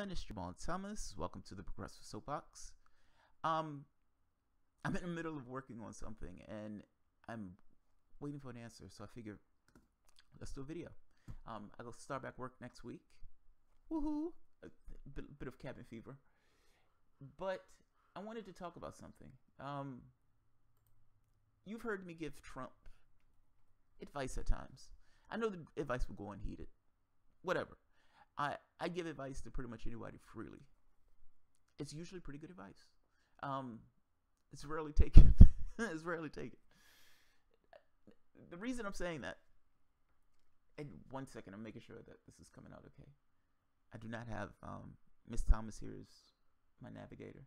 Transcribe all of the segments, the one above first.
everyone, it's Jamal Thomas. Welcome to the Progressive Soapbox. I'm in the middle of working on something and I'm waiting for an answer, so I figured let's do a video. I'll start back work next week. Woohoo! A bit of cabin fever. But I wanted to talk about something. You've heard me give Trump advice at times. I know the advice will go unheeded. Whatever. I give advice to pretty much anybody freely. It's usually pretty good advice. It's rarely taken. It's rarely taken. The reason I'm saying that, and 1 second, I'm making sure that this is coming out okay. I do not have Miss Thomas here as my navigator.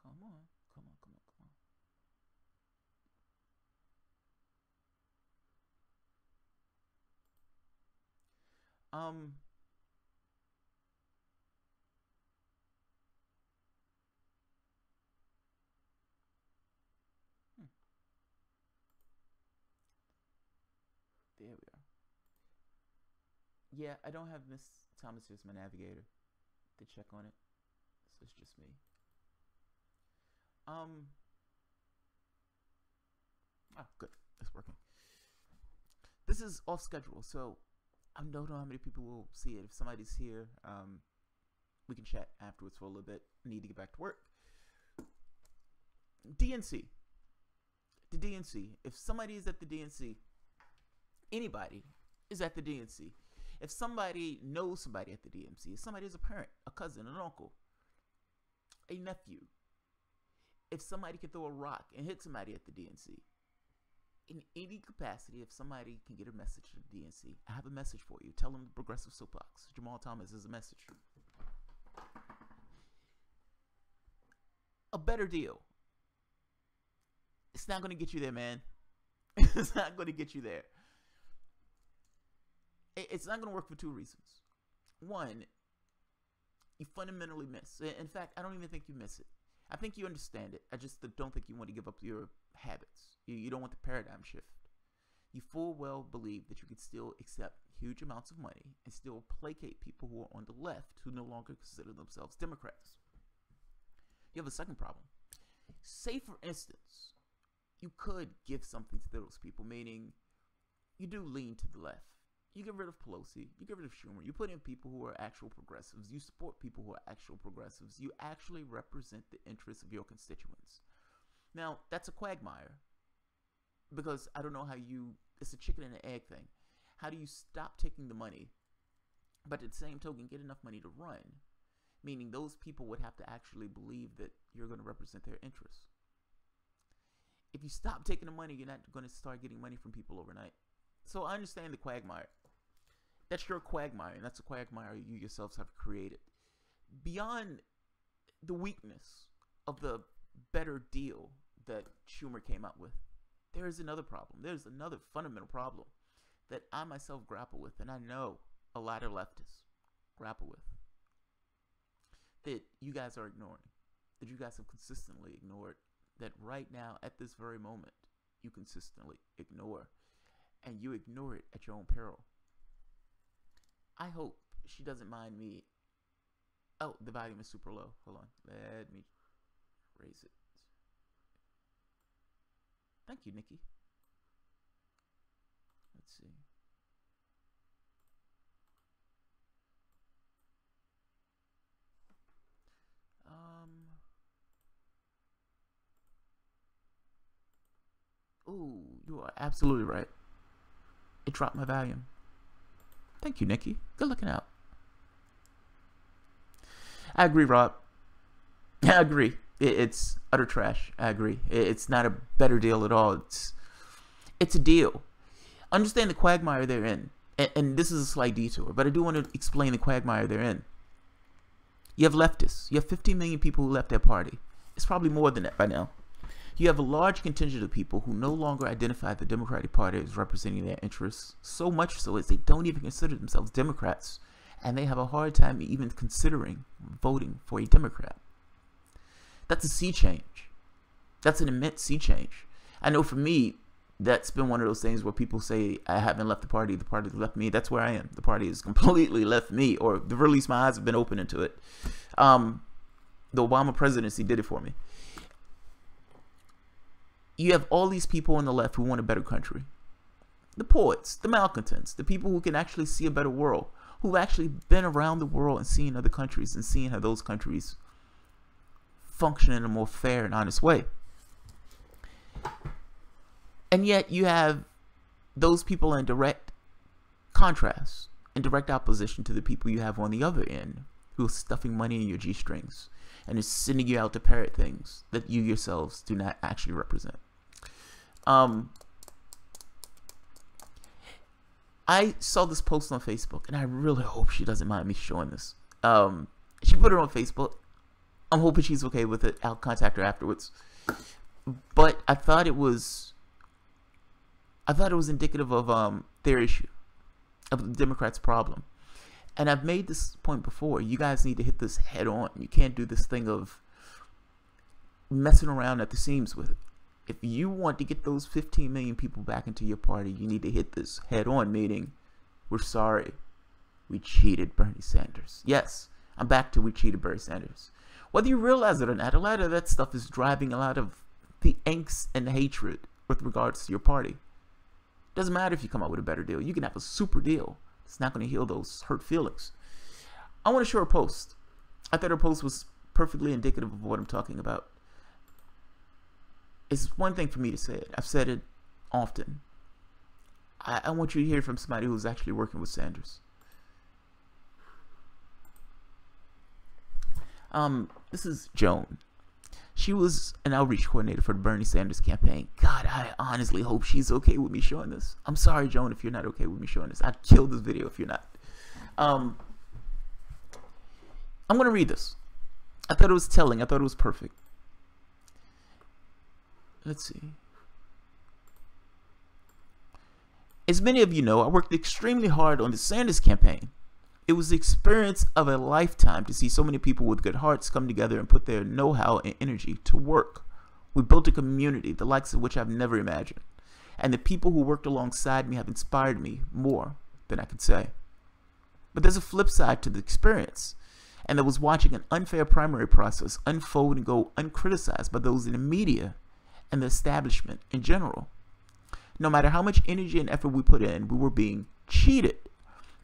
Come on. There we are. Yeah, I don't have Miss Thomas as my navigator to check on it, so it's just me. Good. It's working. This is off schedule, so I don't know how many people will see it. If somebody's here, we can chat afterwards for a little bit. I need to get back to work. DNC. The DNC. If somebody is at the DNC, anybody is at the DNC. If somebody knows somebody at the DNC, if somebody is a parent, a cousin, an uncle, a nephew, if somebody can throw a rock and hit somebody at the DNC, in any capacity, if somebody can get a message to the DNC, I have a message for you. Tell them the Progressive Soapbox. Jamal Thomas is a message. A better deal. It's not going to get you there, man. It's not going to get you there. It's not going to work for two reasons. One, you fundamentally miss. In fact, I don't even think you miss it. I think you understand it. I just don't think you want to give up your habits. You don't want the paradigm shift. You full well believe that you can still accept huge amounts of money and still placate people who are on the left who no longer consider themselves Democrats. You have a second problem. Say, for instance, you could give something to those people, meaning you do lean to the left. You get rid of Pelosi, you get rid of Schumer, you put in people who are actual progressives, you support people who are actual progressives, you actually represent the interests of your constituents. Now, that's a quagmire, because I don't know how it's a chicken and an egg thing. How do you stop taking the money, but at the same token get enough money to run? Meaning those people would have to actually believe that you're going to represent their interests. If you stop taking the money, you're not going to start getting money from people overnight. So I understand the quagmire. That's your quagmire, and that's a quagmire you yourselves have created. Beyond the weakness of the better deal that Schumer came up with, there is another problem. There's another fundamental problem that I myself grapple with, and I know a lot of leftists grapple with, that you guys are ignoring, that you guys have consistently ignored, that right now, at this very moment, you consistently ignore, and you ignore it at your own peril. I hope she doesn't mind me. Oh, the volume is super low. Hold on. Let me raise it. Thank you, Nikki. Let's see. Ooh, you are absolutely right. It dropped my volume. Thank you, Nikki. Good looking out. I agree, Rob. I agree. It's utter trash. I agree. It's not a better deal at all. It's a deal. Understand the quagmire they're in. And this is a slight detour, but I do want to explain the quagmire they're in. You have leftists. You have 15 million people who left their party. It's probably more than that by now. You have a large contingent of people who no longer identify the Democratic Party as representing their interests, so much so as they don't even consider themselves Democrats, and they have a hard time even considering voting for a Democrat. That's a sea change. That's an immense sea change. I know for me, that's been one of those things where people say, I haven't left the party left me. That's where I am. The party has completely left me, or the very least my eyes have been open into it. The Obama presidency did it for me. You have all these people on the left who want a better country. The poets, the malcontents, the people who can actually see a better world, who've actually been around the world and seen other countries and seen how those countries function in a more fair and honest way. And yet you have those people in direct contrast, in direct opposition to the people you have on the other end, who are stuffing money in your G-strings and is sending you out to parrot things that you yourselves do not actually represent. I saw this post on Facebook, and I really hope she doesn't mind me showing this. She put it on Facebook. I'm hoping she's okay with it. I'll contact her afterwards. But I thought it was indicative of their issue, of the Democrats' problem. And I've made this point before. You guys need to hit this head on. You can't do this thing of messing around at the seams with it. If you want to get those 15 million people back into your party, you need to hit this head on, meaning, we're sorry. We cheated Bernie Sanders. Yes, I'm back to we cheated Bernie Sanders. Whether you realize it or not, a lot of that stuff is driving a lot of the angst and the hatred with regards to your party. Doesn't matter if you come up with a better deal. You can have a super deal. It's not going to heal those hurt feelings. I want to show her post. I thought her post was perfectly indicative of what I'm talking about. It's one thing for me to say it. I've said it often. I want you to hear from somebody who's actually working with Sanders. This is Joan. She was an outreach coordinator for the Bernie Sanders campaign. God, I honestly hope she's okay with me showing this. I'm sorry, Joan, if you're not okay with me showing this. I'd kill this video if you're not. I'm going to read this. I thought it was telling. I thought it was perfect. Let's see. As many of you know, I worked extremely hard on the Sanders campaign. It was the experience of a lifetime to see so many people with good hearts come together and put their know-how and energy to work. We built a community, the likes of which I've never imagined. And the people who worked alongside me have inspired me more than I could say. But there's a flip side to the experience. And that was watching an unfair primary process unfold and go uncriticized by those in the media and the establishment in general. No matter how much energy and effort we put in, we were being cheated.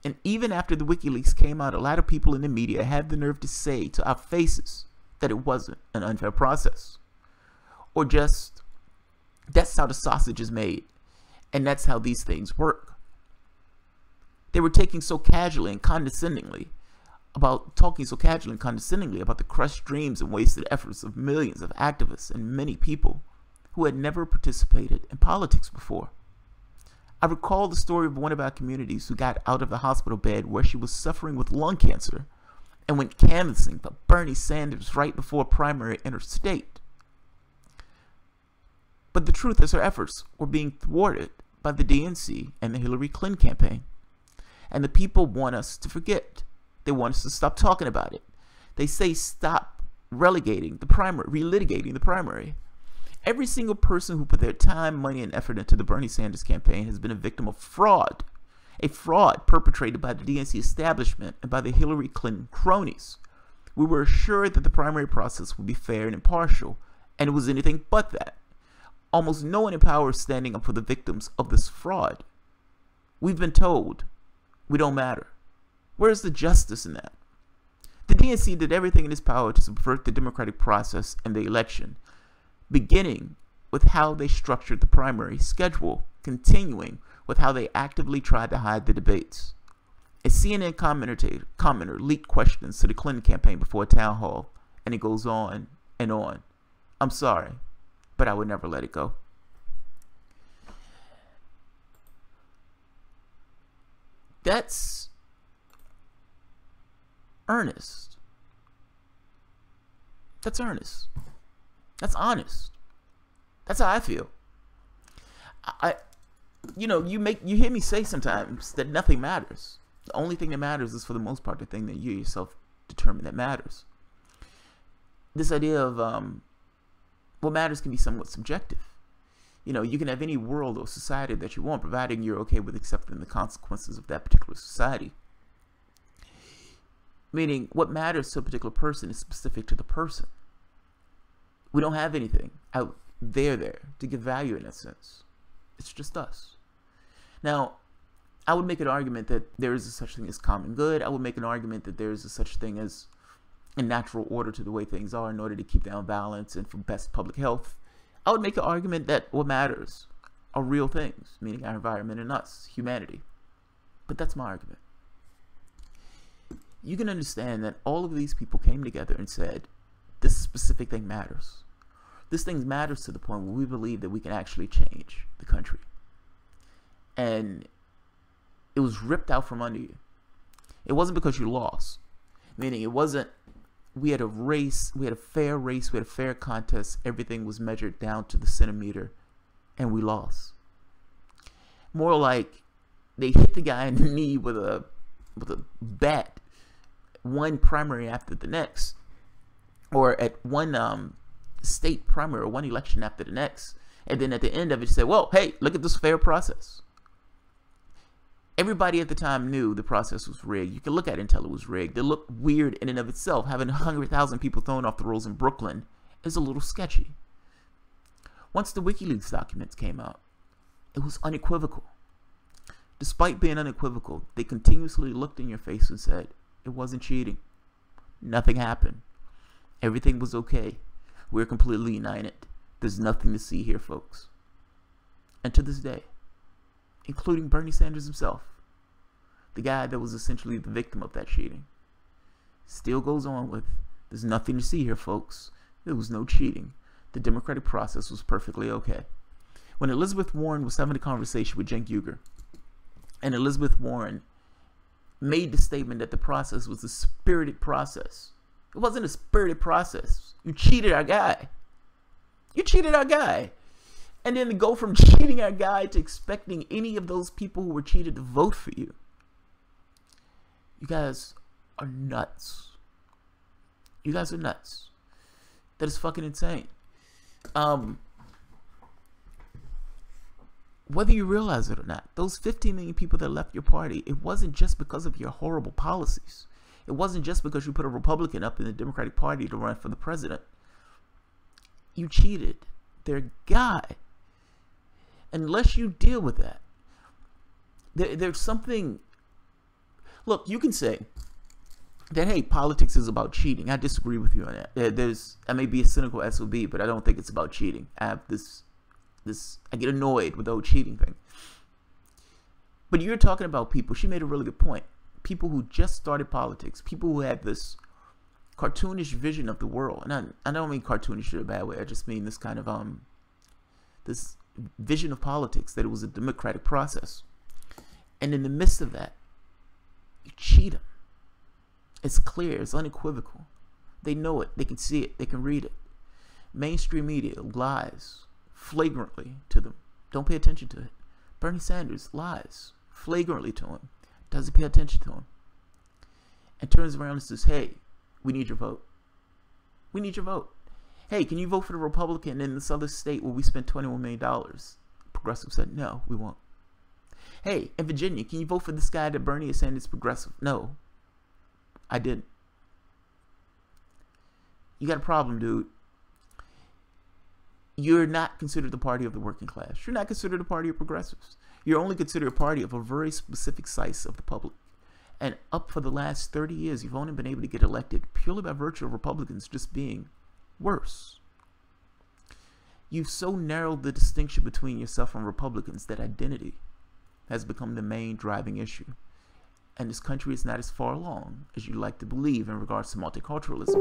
And even after the WikiLeaks came out, a lot of people in the media had the nerve to say to our faces that it wasn't an unfair process. Or just, that's how the sausage is made. And that's how these things work. They were talking so casually and condescendingly about the crushed dreams and wasted efforts of millions of activists and many people who had never participated in politics before. I recall the story of one of our communities who got out of the hospital bed where she was suffering with lung cancer and went canvassing for Bernie Sanders right before a primary interstate. But the truth is her efforts were being thwarted by the DNC and the Hillary Clinton campaign. And the people want us to forget. They want us to stop talking about it. They say stop relitigating the primary. Every single person who put their time, money, and effort into the Bernie Sanders campaign has been a victim of fraud. A fraud perpetrated by the DNC establishment and by the Hillary Clinton cronies. We were assured that the primary process would be fair and impartial, and it was anything but that. Almost no one in power is standing up for the victims of this fraud. We've been told we don't matter. Where's the justice in that? The DNC did everything in its power to subvert the democratic process and the election, beginning with how they structured the primary schedule, continuing with how they actively tried to hide the debates. A CNN commenter leaked questions to the Clinton campaign before a town hall, and it goes on and on. I'm sorry, but I would never let it go. That's earnest. That's earnest. That's honest. That's how I feel. You hear me say sometimes that nothing matters. The only thing that matters is, for the most part, the thing that you yourself determine that matters. This idea of what matters can be somewhat subjective. You know, you can have any world or society that you want, providing you're okay with accepting the consequences of that particular society. Meaning, what matters to a particular person is specific to the person. We don't have anything out there to give value in that sense. It's just us. Now, I would make an argument that there is a such thing as common good. I would make an argument that there is a such thing as a natural order to the way things are in order to keep down violence and for best public health. I would make an argument that what matters are real things, meaning our environment and us, humanity. But that's my argument. You can understand that all of these people came together and said, this specific thing matters. This thing matters to the point where we believe that we can actually change the country. And it was ripped out from under you. It wasn't because you lost. Meaning it wasn't, we had a race, we had a fair race, we had a fair contest. Everything was measured down to the centimeter and we lost. More like they hit the guy in the knee with a bat, one primary after the next, or at one state primary or one election after the next, and then at the end of it say, well, hey, look at this fair process. Everybody at the time knew the process was rigged. You can look at it and tell it was rigged. It looked weird in and of itself. Having 100,000 people thrown off the rolls in Brooklyn is a little sketchy. Once the WikiLeaks documents came out, it was unequivocal. Despite being unequivocal, they continuously looked in your face and said, it wasn't cheating. Nothing happened. Everything was okay. We're completely united. There's nothing to see here, folks. And to this day, including Bernie Sanders himself, the guy that was essentially the victim of that cheating, still goes on with, there's nothing to see here, folks. There was no cheating. The democratic process was perfectly okay. When Elizabeth Warren was having a conversation with Cenk Uygur, and Elizabeth Warren made the statement that the process was a spirited process. It wasn't a spirited process. You cheated our guy. You cheated our guy. And then to go from cheating our guy to expecting any of those people who were cheated to vote for you. You guys are nuts. You guys are nuts. That is fucking insane. Whether you realize it or not, those 15 million people that left your party, it wasn't just because of your horrible policies. It wasn't just because you put a Republican up in the Democratic Party to run for the president. You cheated their guy. Unless you deal with that, there's something. Look, you can say that, hey, politics is about cheating. I disagree with you on that. I may be a cynical SOB, but I don't think it's about cheating. I have I get annoyed with the whole cheating thing. But you're talking about people. She made a really good point. People who just started politics. People who had this cartoonish vision of the world. And I don't mean cartoonish in a bad way. I just mean this kind of this vision of politics, that it was a democratic process. And in the midst of that, you cheat them. It's clear. It's unequivocal. They know it. They can see it. They can read it. Mainstream media lies flagrantly to them. Don't pay attention to it. Bernie Sanders lies flagrantly to him. Doesn't pay attention to him. And turns around and says, hey, we need your vote. We need your vote. Hey, can you vote for the Republican in this other state where we spent $21 million? Progressive said, no, we won't. Hey, in Virginia, can you vote for this guy that Bernie is saying is progressive? No, I didn't. You got a problem, dude. You're not considered the party of the working class. You're not considered a party of progressives. You're only considered a party of a very specific slice of the public. And up for the last 30 years, you've only been able to get elected purely by virtue of Republicans just being worse. You've so narrowed the distinction between yourself and Republicans that identity has become the main driving issue. And this country is not as far along as you like to believe in regards to multiculturalism.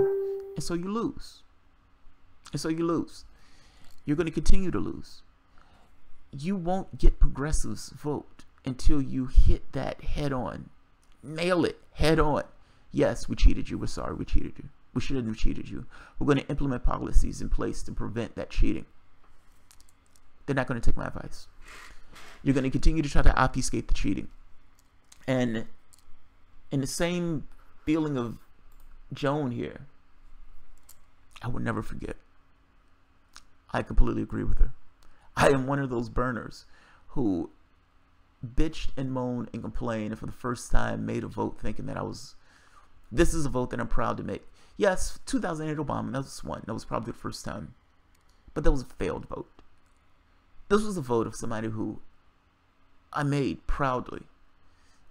And so you lose. You're going to continue to lose. You won't get progressives' vote until you hit that head on. Nail it head on. Yes, we cheated you. We're sorry we cheated you. We shouldn't have cheated you. We're going to implement policies in place to prevent that cheating. They're not going to take my advice. You're going to continue to try to obfuscate the cheating. And in the same feeling of Joan here, I will never forget. I completely agree with her. I am one of those burners who bitched and moaned and complained, and for the first time made a vote thinking that this is a vote that I'm proud to make. Yes, 2008 Obama, that was one. That was probably the first time. But that was a failed vote. This was a vote of somebody who I made proudly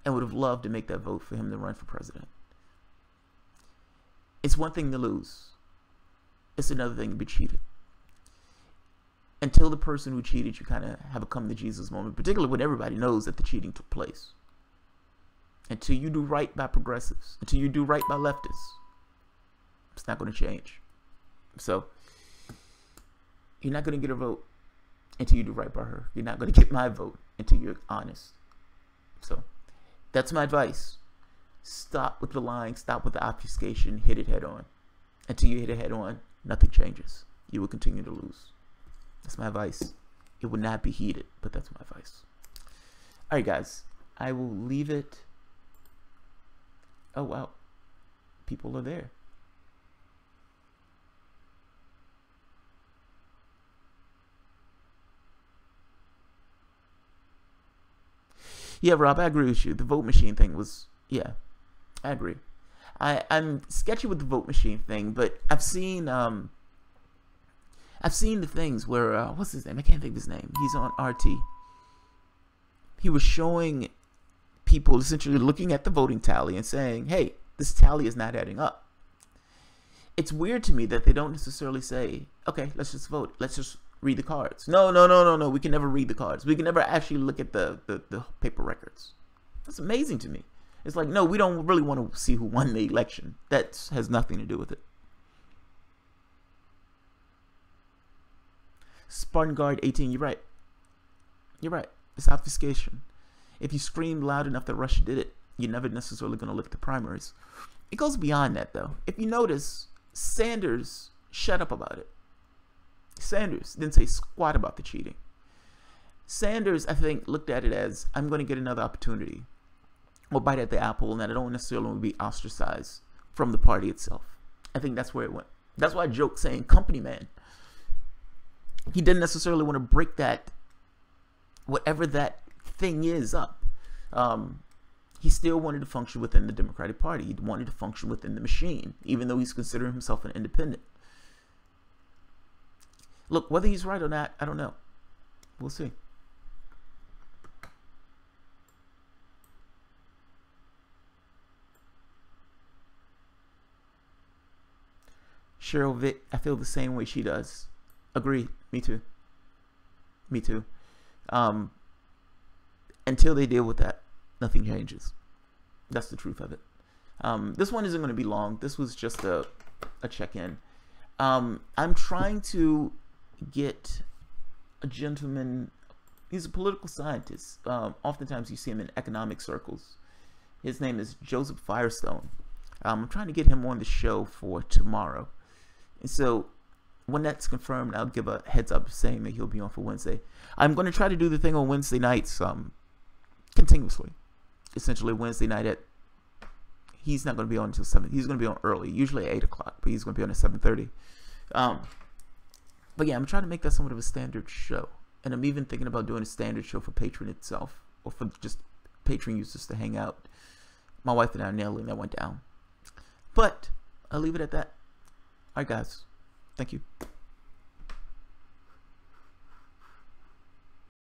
and would have loved to make that vote for him to run for president. It's one thing to lose. It's another thing to be cheated. Until the person who cheated, you kind of have a come to Jesus moment, particularly when everybody knows that the cheating took place. Until you do right by progressives, until you do right by leftists, it's not going to change. So, you're not going to get a vote until you do right by her. You're not going to get my vote until you're honest. So, that's my advice. Stop with the lying, stop with the obfuscation, hit it head on. Until you hit it head on, nothing changes. You will continue to lose. That's my advice. It would not be heated, but that's my advice. Alright guys, I will leave it. Oh wow, people are there. Yeah, Rob, I agree with you. The vote machine thing was, yeah, I agree. I'm sketchy with the vote machine thing, but I've seen the things where what's his name? I can't think of his name. He's on RT. He was showing people essentially looking at the voting tally and saying, "Hey, this tally is not adding up." It's weird to me that they don't necessarily say, "Okay, let's just vote. Let's just read the cards." No. We can never read the cards. We can never actually look at the paper records. That's amazing to me. It's like, no, we don't really want to see who won the election. That has nothing to do with it. Spartan Guard 18, you're right. You're right. It's obfuscation. If you scream loud enough that Russia did it, you're never necessarily going to look at the primaries. It goes beyond that, though. If you notice, Sanders shut up about it. Sanders didn't say squat about the cheating. Sanders, I think, looked at it as, I'm going to get another opportunity. Or bite at the apple, and that I don't necessarily want to be ostracized from the party itself. I think that's where it went. That's why I joke saying company man. He didn't necessarily want to break that, whatever that thing is, up. He still wanted to function within the Democratic Party. He wanted to function within the machine, even though he's considering himself an independent. Look, whether he's right or not, I don't know. We'll see. Cheryl Vick, I feel the same way she does. Agreed. Me too. Me too. Until they deal with that, nothing changes. That's the truth of it. This one isn't going to be long. This was just a check-in. I'm trying to get a gentleman. He's a political scientist. Oftentimes you see him in economic circles. His name is Joseph Firestone. I'm trying to get him on the show for tomorrow. And so when that's confirmed, I'll give a heads up saying that he'll be on for Wednesday. I'm going to try to do the thing on Wednesday nights continuously. Essentially Wednesday night he's not going to be on until 7. He's going to be on early, usually at 8 o'clock, but he's going to be on at 7:30. But yeah, I'm trying to make that somewhat of a standard show. And I'm even thinking about doing a standard show for Patreon itself, or for just Patreon users to hang out. My wife and I are nailing that one down. But I'll leave it at that. Alright guys, thank you.